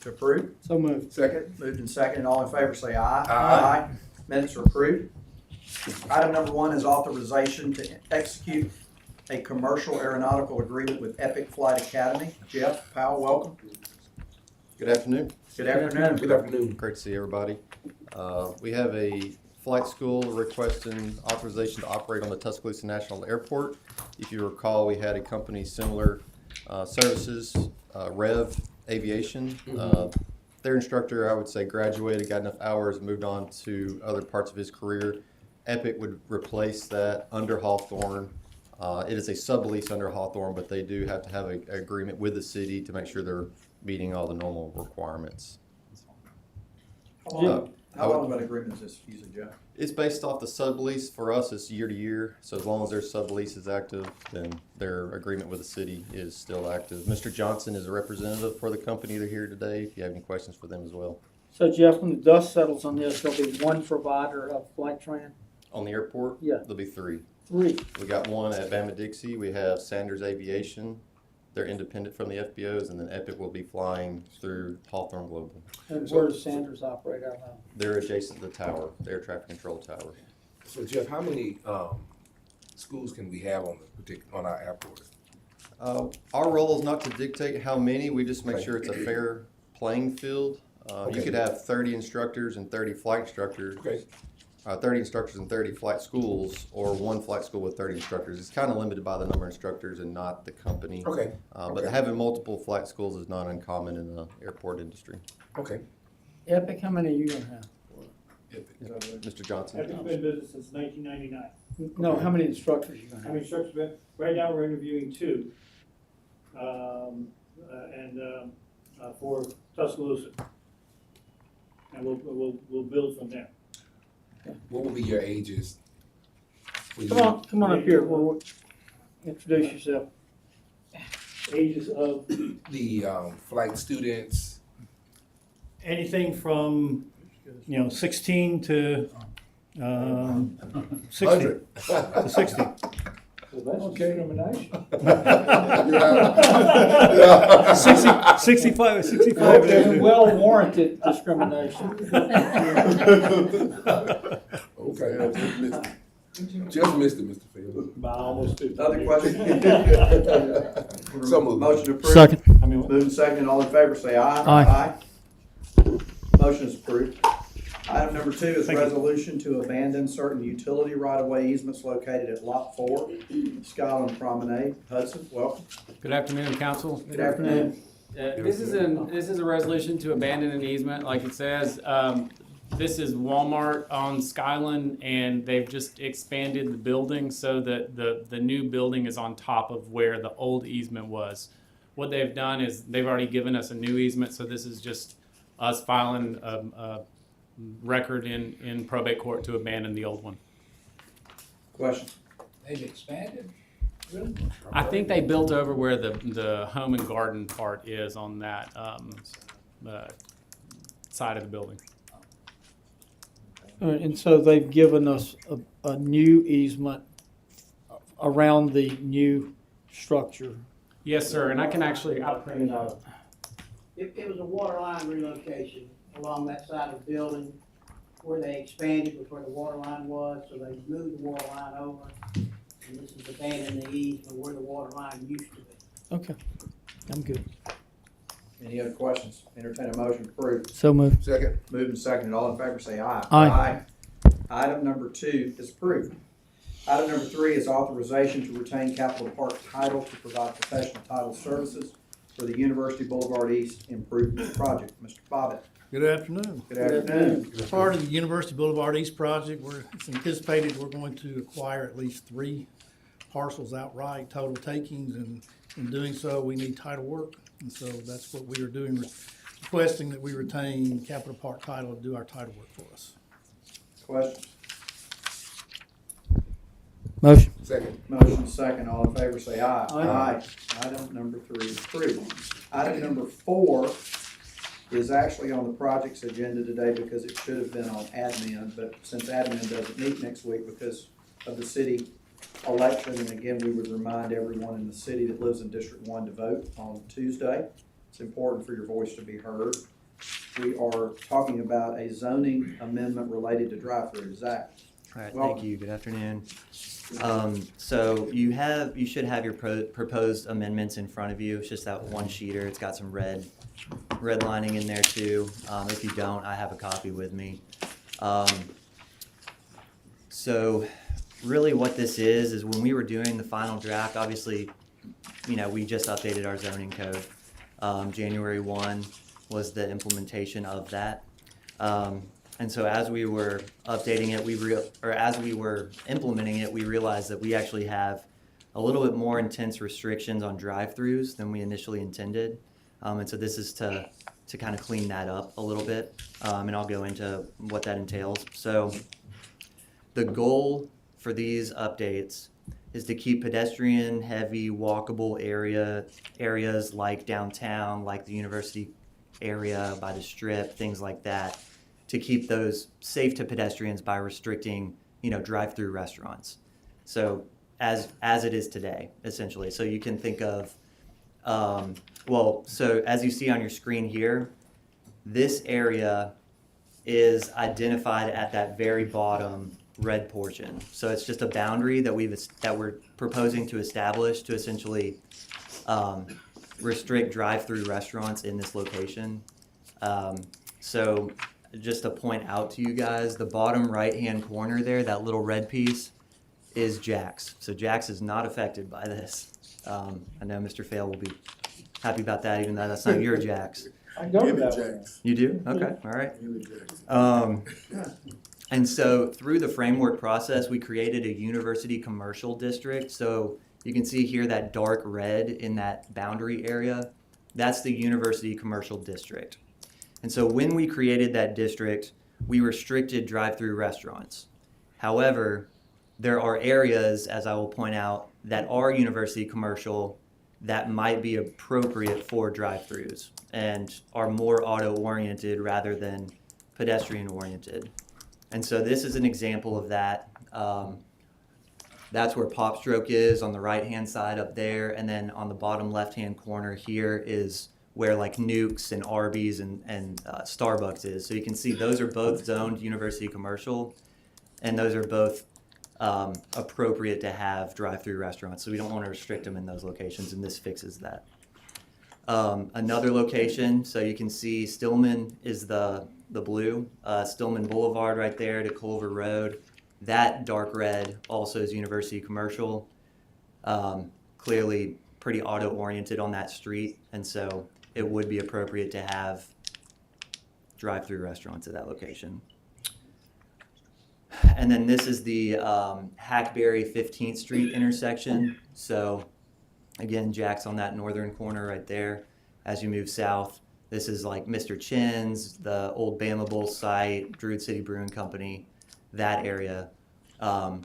To approve? So moved. Second. Moved and seconded. All in favor say aye. Aye. Minutes are approved. Item number 1 is authorization to execute a commercial aeronautical agreement with Epic Flight Academy. Jeff Powell, welcome. Good afternoon. Good afternoon. Good afternoon. Great to see everybody. We have a flight school requesting authorization to operate on the Tuscaloosa National Airport. If you recall, we had a company similar services, Rev Aviation. Their instructor, I would say, graduated, got enough hours, moved on to other parts of his career. Epic would replace that under Hawthorne. It is a sublease under Hawthorne, but they do have to have an agreement with the city to make sure they're meeting all the normal requirements. How long of an agreement is this usually, Jeff? It's based off the sublease. For us, it's year to year. So as long as their sublease is active, then their agreement with the city is still active. Mr. Johnson is a representative for the company. They're here today. If you have any questions for them as well. So Jeff, when the dust settles on this, there'll be one provider of flight training? On the airport, Yeah. there'll be 3. 3. We got one at Bama-Dixie. We have Sanders Aviation. They're independent from the FBOs, and then Epic will be flying through Hawthorne Global. And where does Sanders operate out of? They're adjacent to the tower, the air traffic control tower. So Jeff, how many schools can we have on our airport? Our role is not to dictate how many. We just make Okay. sure it's a fair playing field. You Okay. could have 30 instructors and 30 flight instructors. Okay. 30 instructors and 30 flight schools, or one flight school with 30 instructors. It's kind of limited by the number of instructors and not the company. Okay. But having multiple flight schools is not uncommon in the airport industry. Okay. Epic, how many are you gonna have? Mr. Johnson? Epic's been in business since 1999. No, how many instructors are you gonna How have? many instructors been? Right now, we're interviewing 2, for Tuscaloosa, and we'll build from there. What will be your ages? Come on up here. Introduce yourself. Ages of The flight students. anything from 16 to 60. 100. To 60. Okay. 65. Well warranted discrimination. Okay. Just missed it, Mr. Field. By almost 50. Other questions? So moved. Motion approved. Second. Moved and seconded. All in favor say aye. Aye. Motion is approved. Item number 2 is Thank you. resolution to abandon certain utility right-of-way easements located at Lot 4, Skyland Promenade. Hudson, welcome. Good afternoon, council. Good afternoon. This is a resolution to abandon an easement, like it says. This is Walmart on Skyland, and they've just expanded the building so that the new building is on top of where the old easement was. What they've done is they've already given us a new easement, so this is just us filing a record in probate court to abandon the old one. Question? They've expanded? Really? I think they built over where the home and garden part is on that side of the building. And so they've given us a new easement around the new structure. Yes, sir, and I'll print it out. It was a water line relocation along that side of the building. Where they expanded was where the water line was, so they moved the water line over. And this is abandoning the easement where the water line used to be. Okay, I'm good. Any other questions? Entertain a motion to approve. So moved. Second. Moved and seconded. All in favor say aye. Aye. Item number 2 is approved. Item number 3 is authorization to retain Capital Park title to provide professional title services for the University Boulevard East Improvement Project. Mr. Bobbitt. Good afternoon. Good afternoon. As part of the University Boulevard East project, it's anticipated we're going to acquire at least 3 parcels outright, total takings, and in doing so, we need title work. And so that's what we are doing, requesting that we retain Capital Park title to do our title work for us. Questions? Motion. Second. Motion second. All in favor say aye. Aye. Item number 3 is approved. Item number 4 is actually on the project's agenda today because it should have been on admin, but since admin doesn't meet next week because of the city election, and again, we would remind everyone in the city that lives in District 1 to vote on Tuesday. It's important for your voice to be heard. We are talking about a zoning amendment related to drive-through. Zach? All right, Welcome. thank you. Good afternoon. So you should have your proposed amendments in front of you. It's just that one sheeter. It's got some red lining in there too. If you don't, I have a copy with me. So really what this is when we were doing the final draft, obviously, we just updated our zoning code. January 1 was the implementation of that. And so as we were updating it, as we were implementing it, we realized that we actually have a little bit more intense restrictions on drive-throughs than we initially intended. And so this is to kind of clean that up a little bit. And I'll go into what that entails. So the goal for these updates is to keep pedestrian heavy walkable areas like downtown, like the university area by the strip, things like that, to keep those safe to pedestrians by restricting, drive-through restaurants. So as it is today, essentially. So you can think of, so as you see on your screen here, this area is identified at that very bottom red portion. So it's just a boundary that we're proposing to establish to essentially restrict drive-through restaurants in this location. So just to point out to you guys, the bottom right-hand corner there, that little red piece, is Jack's. So Jack's is not affected by this. I know Mr. Fail will be happy about that, even though that's not your Jack's. I go to that one. You do? Okay, all right. And so through the framework process, we created a university commercial district. So you can see here that dark red in that boundary area. That's the university commercial district. And so when we created that district, we restricted drive-through restaurants. However, there are areas, as I will point out, that are university commercial that might be appropriate for drive-throughs and are more auto-oriented rather than pedestrian-oriented. And so this is an example of that. That's where Pop Stroke is on the right-hand side up there. And then on the bottom left-hand corner here is where like Nukes and Arby's and Starbucks is. So you can see those are both zoned university commercial, and those are both appropriate to have drive-through restaurants. So we don't want to restrict them in those locations, and this fixes that. Another location, so you can see Stillman is the blue, Stillman Boulevard right there to Culver Road. That dark red also is university commercial. Clearly pretty auto-oriented on that street, and so it would be appropriate to have drive-through restaurants at that location. And then this is the Hackberry 15th Street intersection. So again, Jack's on that northern corner right there. As you move south, this is like Mr. Chin's, the old Bama Bowl site, Druid City Brewing Company, that area. And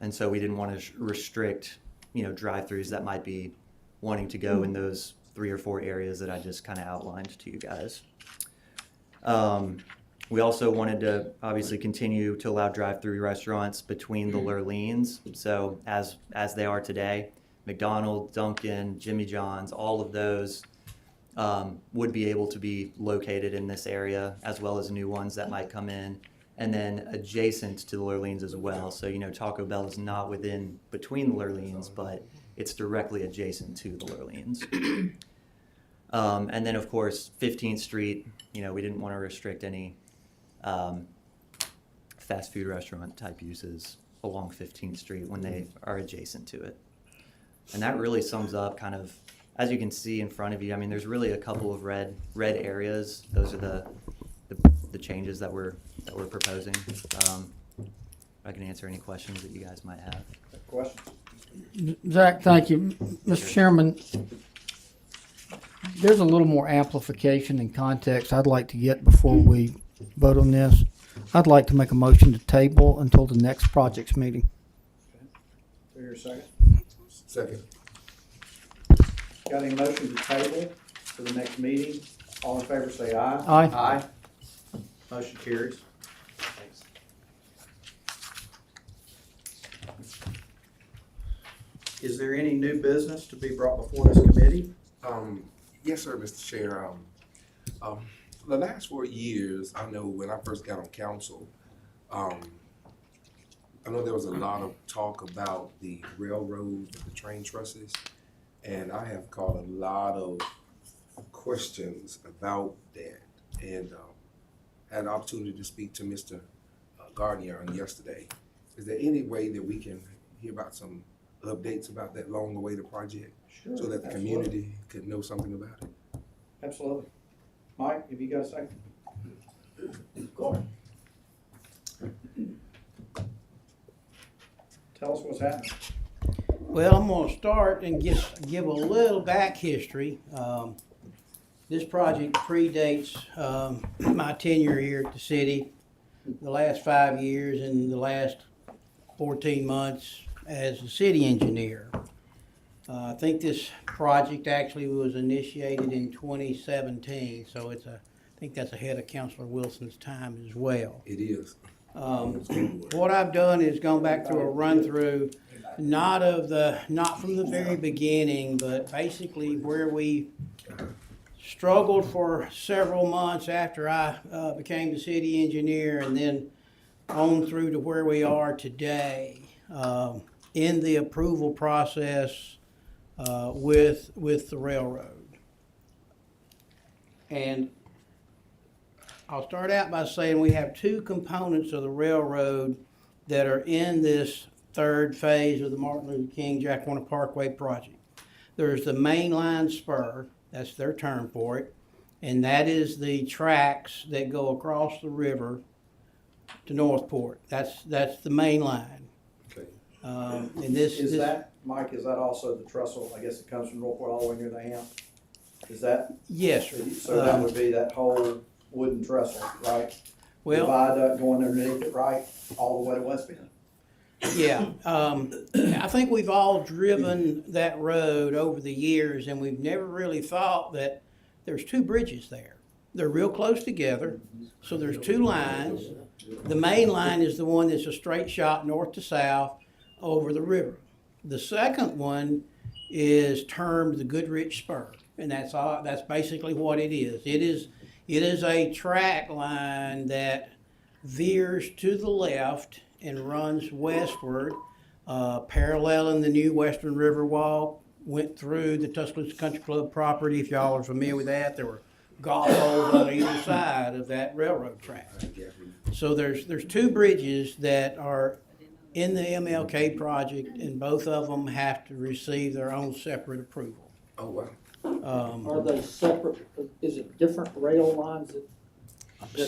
so we didn't want to restrict, drive-throughs that might be wanting to go in those 3 or 4 areas that I just kind of outlined to you guys. We also wanted to obviously continue to allow drive-through restaurants between the Lurleens. So as they are today, McDonald's, Dunkin', Jimmy John's, all of those would be able to be located in this area, as well as new ones that might come in. And then adjacent to the Lurleens as well. So, Taco Bell is not between the Lurleens, but it's directly adjacent to the Lurleens. And then, of course, 15th Street, we didn't want to restrict any fast food restaurant type uses along 15th Street when they are adjacent to it. And that really sums up kind of, as you can see in front of you, there's really a couple of red areas. Those are the changes that we're proposing. I can answer any questions that you guys might have. Questions? Zach, thank you. Mr. Chairman, there's a little more amplification and context I'd like to get before we vote on this. I'd like to make a motion to table until the next project's meeting. Do your second. Second. Got any motion to table for the next meeting? All in favor say aye. Aye. Aye. Motion carries. Thanks. Is there any new business to be brought before this committee? Yes, sir, Mr. Chair. The last 4 years, I know when I first got on council, I know there was a lot of talk about the railroad, the train trusses, and I have caught a lot of questions about that. And had an opportunity to speak to Mr. Gardner on yesterday. Is there any way that we can hear about some updates about that long-awaited project? Sure, So that the absolutely. community could know something about it? Absolutely. Mike, have you got a second? Go ahead. Tell us what's happening. Well, I'm gonna start and give a little back history. This project predates my tenure here at the city, the last 5 years and the last 14 months as a city engineer. I think this project actually was initiated in 2017, so I think that's ahead of Councilor Wilson's time as well. It is. What I've done is gone back through a run-through, not from the very beginning, but basically where we struggled for several months after I became the city engineer, and then on through to where we are today in the approval process with the railroad. And I'll start out by saying we have two components of the railroad that are in this third phase of the Martin Luther King Jack Warner Parkway project. There's the mainline spur, that's their term for it, and that is the tracks that go across the river to Northport. That's the main line. Okay. And this Is that, Mike, is that also the trestle, I guess it comes from Northport all the way near the hamp? Is that, yes, sir. so that would be that whole wooden trestle, right? The Well, viaduct going underneath it, right, all the way to West Bend? yeah, I think we've all driven that road over the years, and we've never really thought that there's two bridges there. They're real close together, so there's two lines. The main line is the one that's a straight shot north to south over the river. The second one is termed the Goodrich Spur, and that's basically what it is. It is a track line that veers to the left and runs westward, paralleling the new Western River Walk, went through the Tuscaloosa Country Club property. If y'all are familiar with that, there were golf holes on either side of that railroad track. So there's two bridges that are in the MLK project, and both of them have to receive their own separate approval. Oh, wow. Are they separate, is it different rail lines that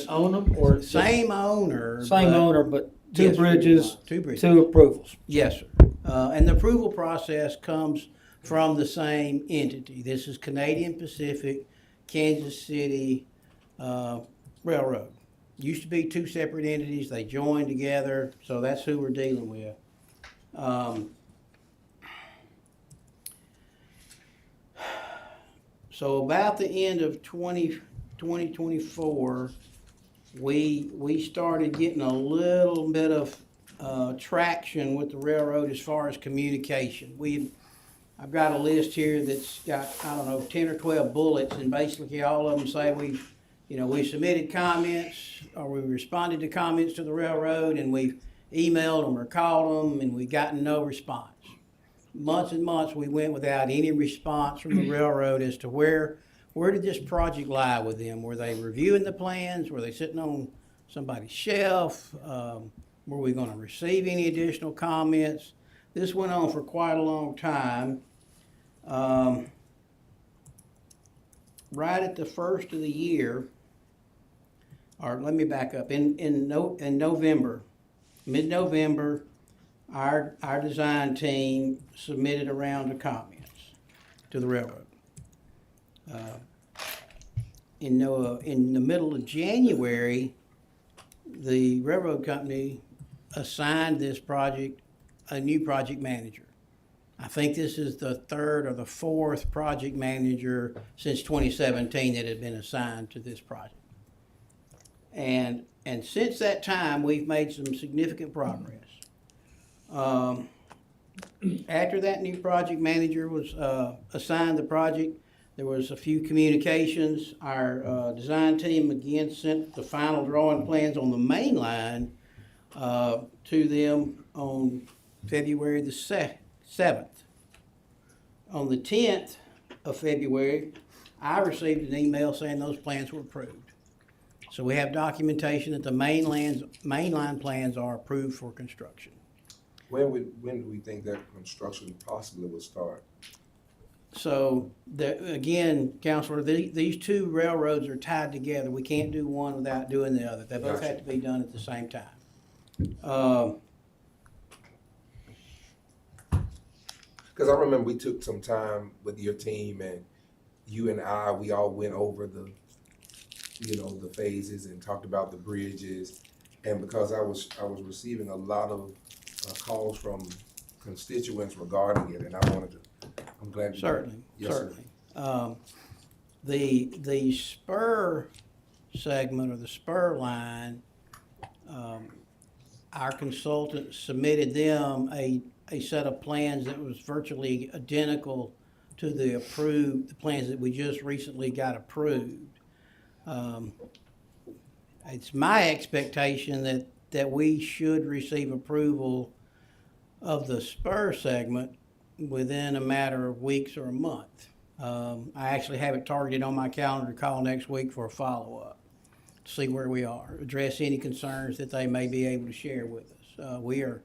own them, or it's just Same owner. Same but- owner, but two Yes, bridges, Two bridges. two approvals. Yes, sir. And the approval process comes from the same entity. This is Canadian Pacific, Kansas City Railroad. Used to be two separate entities. They joined together, so that's who we're dealing with. So about the end of 2024, we started getting a little bit of traction with the railroad as far as communication. I've got a list here that's got, 10 or 12 bullets, and basically all of them say we submitted comments, or we responded to comments to the railroad, and we've emailed them or called them, and we've gotten no response. Months and months we went without any response from the railroad as to where did this project lie with them? Were they reviewing the plans? Were they sitting on somebody's shelf? Were we going to receive any additional comments? This went on for quite a long time. Right at the first of the year, or let me back up, in November, mid-November, our design team submitted a round of comments to the railroad. In the middle of January, the railroad company assigned this project a new project manager. I think this is the third or the fourth project manager since 2017 that had been assigned to this project. And since that time, we've made some significant progress. After that new project manager was assigned the project, There was a few communications. Our design team again sent the final drawing plans on the main line to them on February the 7th. On the 10th of February, I received an email saying those plans were approved. So we have documentation that the mainline plans are approved for construction. When do we think that construction possibly will start? So, again, Counselor, these two railroads are tied together. We can't do one without doing the other. They both have to be done at the same time. Because I remember we took some time with your team, and you and we all went over the phases and talked about the bridges. And because I was receiving a lot of calls from constituents regarding it, and I'm glad. Certainly, Yes, sir. certainly. The spur segment or the spur line, our consultant submitted them a set of plans that was virtually identical to the plans that we just recently got approved. It's my expectation that we should receive approval of the spur segment within a matter of weeks or a month. I actually have it targeted on my calendar to call next week for a follow-up, to see where we are, address any concerns that they may be able to share with us. We are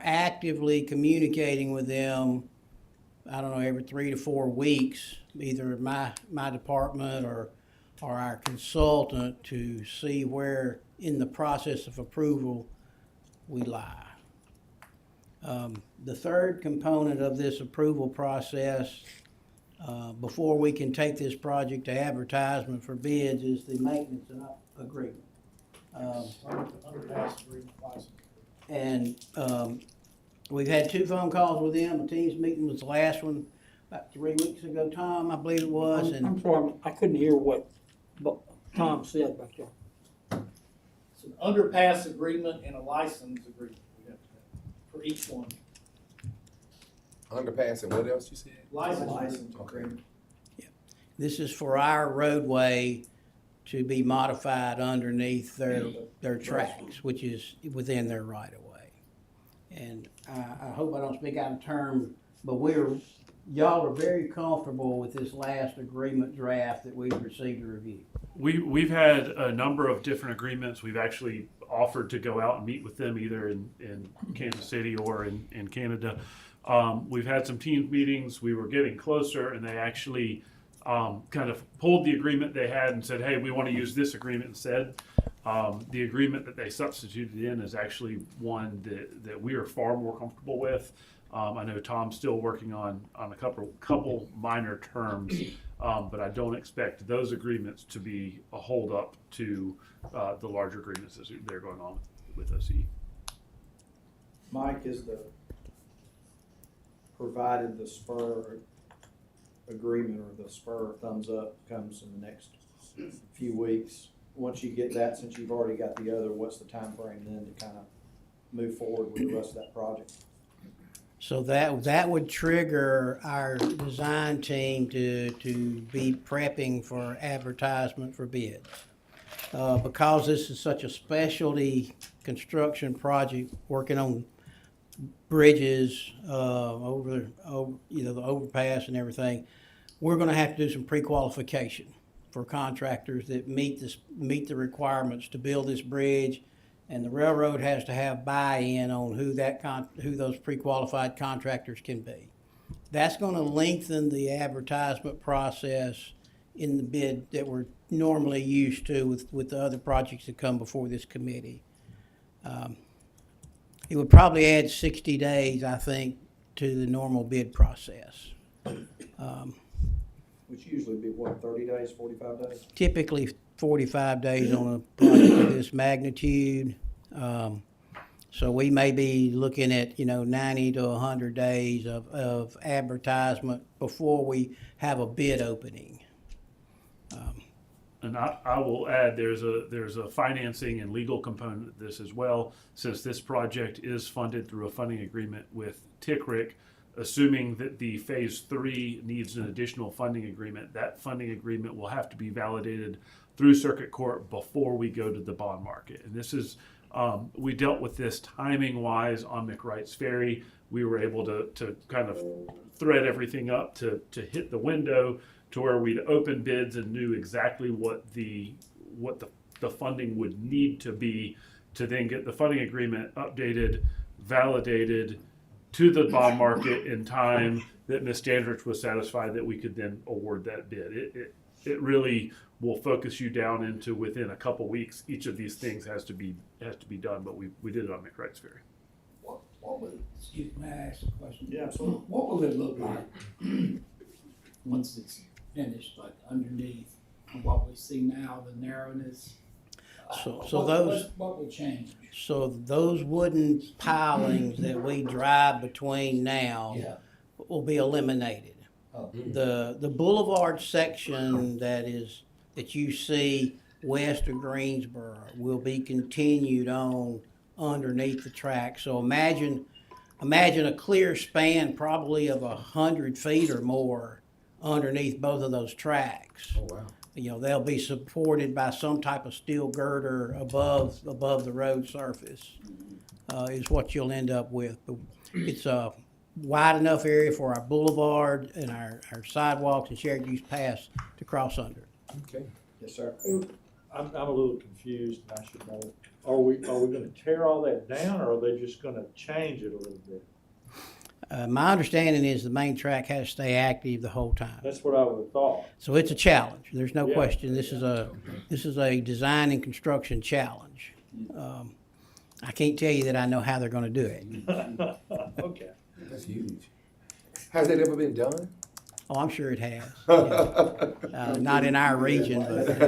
actively communicating with them, I don't know, every 3 to 4 weeks, either my department or our consultant, to see where in the process of approval we lie. The third component of this approval process, before we can take this project to advertisement for bids, is the maintenance agreement. Underpass agreement license. And we've had 2 phone calls with them. The team's meeting was the last one about 3 weeks ago, Tom, I believe it was. I'm And sorry, I couldn't hear what Tom said back there. It's an underpass agreement and a license agreement we have to have for each one. Underpass and what else you said? License. Okay. this is for our roadway to be modified underneath their tracks, which is within their right of way. And I hope I don't speak out of turn, but y'all are very comfortable with this last agreement draft that we've received to review. We've had a number of different agreements. We've actually offered to go out and meet with them either in Kansas City or in Canada. We've had some team meetings. We were getting closer, and they actually kind of pulled the agreement they had and said, hey, we want to use this agreement instead. The agreement that they substituted in is actually one that we are far more comfortable with. I know Tom's still working on a couple minor terms, but I don't expect those agreements to be a holdup to the larger agreements that they're going on with OCE. Mike, provided the spur agreement or the spur thumbs up comes in the next few weeks. Once you get that, since you've already got the other, what's the time frame then to kind of move forward with the rest of that project? So that would trigger our design team to be prepping for advertisement for bids. Because this is such a specialty construction project, working on bridges over the overpass and everything, we're going to have to do some pre-qualification for contractors that meet the requirements to build this bridge, and the railroad has to have buy-in on who those pre-qualified contractors can be. That's going to lengthen the advertisement process in the bid that we're normally used to with the other projects that come before this committee. It would probably add 60 days, I think, to the normal bid process. Which usually be what, 30 days, 45 days? Typically 45 days on a project of this magnitude. So we may be looking at 90 to 100 days of advertisement before we have a bid opening. And I will add, there's a financing and legal component to this as well. Since this project is funded through a funding agreement with TICRIC, assuming that the phase 3 needs an additional funding agreement, that funding agreement will have to be validated through circuit court before we go to the bond market. And this is, we dealt with this timing wise on McWright's Ferry. We were able to kind of thread everything up to hit the window to where we'd open bids and knew exactly what the funding would need to be to then get the funding agreement updated, validated to the bond market in time that Ms. Standrich was satisfied that we could then award that bid. It really will focus you down into within a couple weeks. Each of these things has to be done, but we did it on McWright's Ferry. What would, excuse me, may I ask a question? Yeah, absolutely. What will it look like once it's finished, like underneath what we see now, the narrowness? What will change? So those wooden pilings that we drive between now Yeah. will be eliminated. Oh. The boulevard section that you see west of Greensboro will be continued on underneath the track. So imagine a clear span probably of 100 feet or more underneath both of those tracks. Oh, wow. You know, they'll be supported by some type of steel girder above the road surface, is what you'll end up with. But it's a wide enough area for our boulevard and our sidewalks and shared use paths to cross under. Okay. Yes, sir. I'm a little confused, and I should know. Are we gonna tear all that down, or are they just gonna change it a little bit? My understanding is the main track has to stay active the whole time. That's what I would have thought. So it's a challenge. There's no Yeah. question. This is a design and construction challenge. I can't tell you that I know how they're going to do it. Okay. That's huge. Has that ever been done? Oh, I'm sure it has. Yeah. Not in our region, but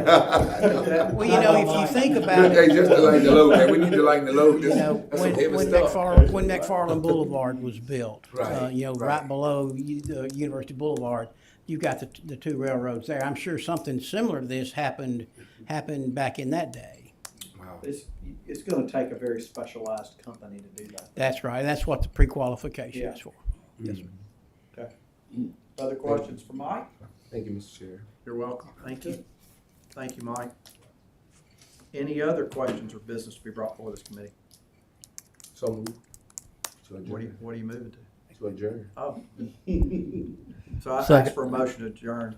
well, you know, if you think about Hey, it, just to lighten the load, man. We need to lighten the load. you know, That's some heavy when stuff. McFarland Boulevard was built, Right, you know, right below University Boulevard, you've got the two railroads there. I'm sure something similar to this happened back in that day. Wow. It's gonna take a very specialized company to do that. That's right. That's what the pre-qualification Yeah. is for. Yes, Okay. Other questions for Mike? Thank you, Mr. Chair. You're welcome. Thank you. Thank you, Mike. Any other questions or business to be brought before this committee? So moved. To What adjourn. are you moving to? To adjourn. Oh. So I Second. ask for a motion to adjourn.